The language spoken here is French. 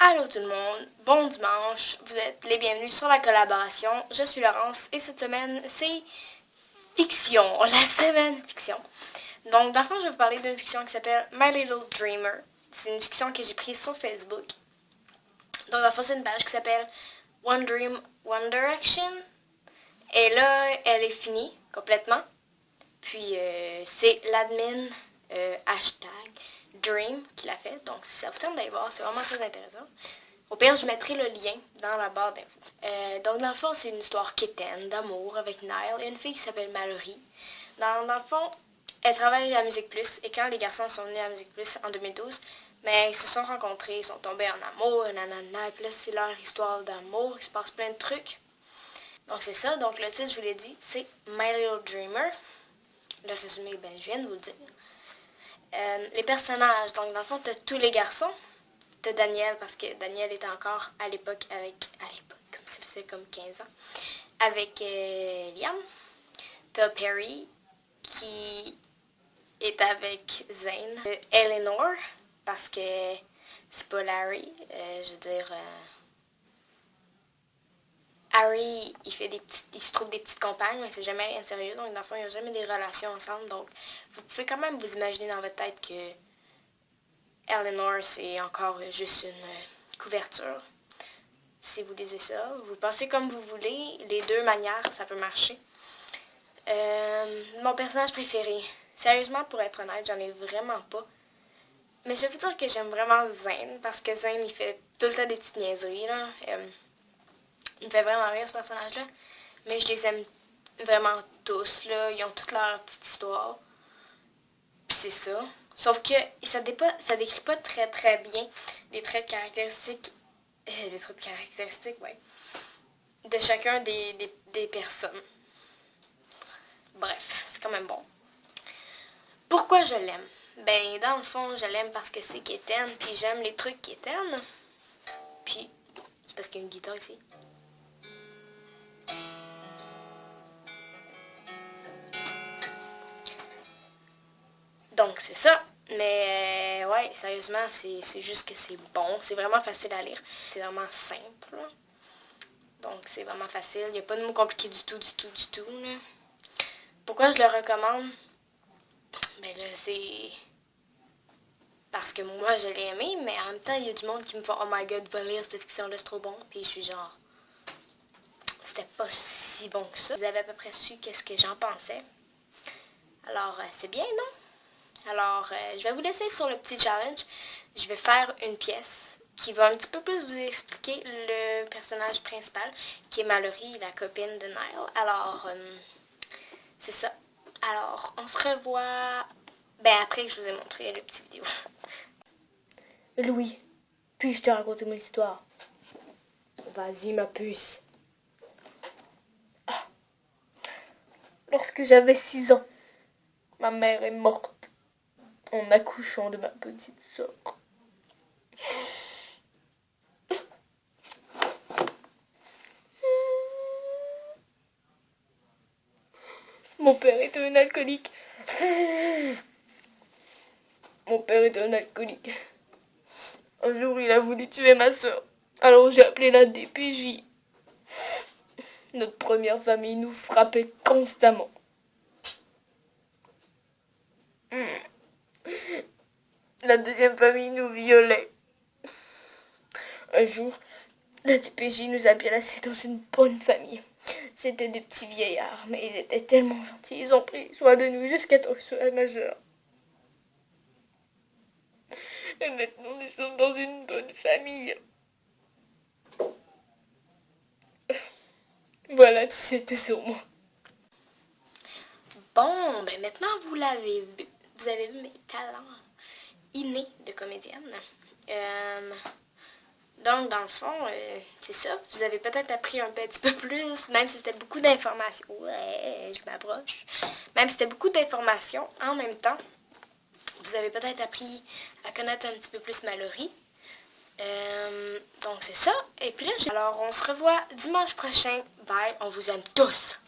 Allô tout le monde, bon dimanche, vous êtes les bienvenus sur la collaboration, je suis Laurence et cette semaine c'est fiction, la semaine fiction. Donc dans le fond je vais vous parler d'une fiction qui s'appelle My Little Dreamer, c'est une fiction que j'ai prise sur Facebook. Donc dans le fond c'est une page qui s'appelle One Dream, One Direction et là elle est finie complètement. Puis c'est l'admin hashtag Dream qui l'a fait. Donc si ça vous tente d'aller voir, c'est vraiment très intéressant. Au pire, je mettrai le lien dans la barre d'infos. Donc dans le fond, c'est une histoire quétaine d'amour avec Nile et une fille qui s'appelle Mallory. Dans le fond, elle travaille à Musique Plus et quand les garçons sont venus à Musique Plus en 2012, mais ils se sont rencontrés, ils sont tombés en amour, nanana, et puis là c'est leur histoire d'amour, il se passe plein de trucs. Donc c'est ça, donc le titre, je vous l'ai dit, c'est My Little Dreamer. Le résumé, ben je viens de vous le dire. Les personnages, donc dans le fond, t'as tous les garçons. T'as Daniel, parce que Daniel était encore à l'époque, comme ça faisait comme 15 ans, avec Liam. T'as Perry, qui est avec Zane. Eleanor, parce que c'est pas Larry, je veux dire... Harry, il se trouve des petites compagnes, mais c'est jamais rien de sérieux, donc dans le fond, ils n'ont jamais des relations ensemble, donc vous pouvez quand même vous imaginer dans votre tête que Eleanor, c'est encore juste une couverture. Si vous lisez ça, vous pensez comme vous voulez, les deux manières, ça peut marcher. Mon personnage préféré, sérieusement, pour être honnête, j'en ai vraiment pas. Mais je vais vous dire que j'aime vraiment Zane, parce que Zane, il fait tout le temps des petites niaiseries, là. Il me fait vraiment rire, ce personnage-là. Mais je les aime vraiment tous, là. Ils ont toute leur petite histoire. Puis c'est ça. Sauf que ça décrit pas très très bien les traits de caractéristiques. Ouais. De chacun des personnes. Bref, c'est quand même bon. Pourquoi je l'aime? Ben, dans le fond, je l'aime parce que c'est quétaine, puis j'aime les trucs quétaines. Puis, c'est parce qu'il y a une guitare ici. Donc, c'est ça. Mais, ouais, sérieusement, c'est juste que c'est bon. C'est vraiment facile à lire. C'est vraiment simple. Donc, c'est vraiment facile. Il n'y a pas de mots compliqués du tout. Là. Pourquoi je le recommande? Ben là, c'est... Parce que moi, je l'ai aimé, mais en même temps, il y a du monde qui me fait « Oh my God, va lire cette fiction-là, c'est trop bon. » Puis je suis genre... C'était pas si bon que ça. Vous avez à peu près su qu'est-ce que j'en pensais. Alors, c'est bien, non? Alors, je vais vous laisser sur le petit challenge. Je vais faire une pièce qui va un petit peu plus vous expliquer le personnage principal, qui est Mallory, la copine de Nile. Alors, c'est ça. Alors, on se revoit après que je vous ai montré le petit vidéo. Louis, puis-je te raconter mon histoire? Vas-y, ma puce. Ah. Lorsque j'avais 6 ans, ma mère est morte en accouchant de ma petite sœur. Mon père était un alcoolique. Un jour, il a voulu tuer ma sœur. Alors j'ai appelé la DPJ. Notre première famille nous frappait constamment. La deuxième famille nous violait. Un jour, la DPJ nous a placés dans une bonne famille. C'était des petits vieillards, mais ils étaient tellement gentils. Ils ont pris soin de nous jusqu'à temps que je sois majeure. Et maintenant, nous sommes dans une bonne famille. Voilà, tu sais tout sur moi. Bon, ben maintenant, vous avez vu mes talents innés de comédienne. Donc, dans le fond, c'est ça. Vous avez peut-être appris un petit peu plus, même si c'était beaucoup d'informations. Ouais, je m'approche. Même si c'était beaucoup d'informations en même temps, vous avez peut-être appris à connaître un petit peu plus Mallory. Donc, c'est ça. Et puis là, alors, on se revoit dimanche prochain. Bye, on vous aime tous.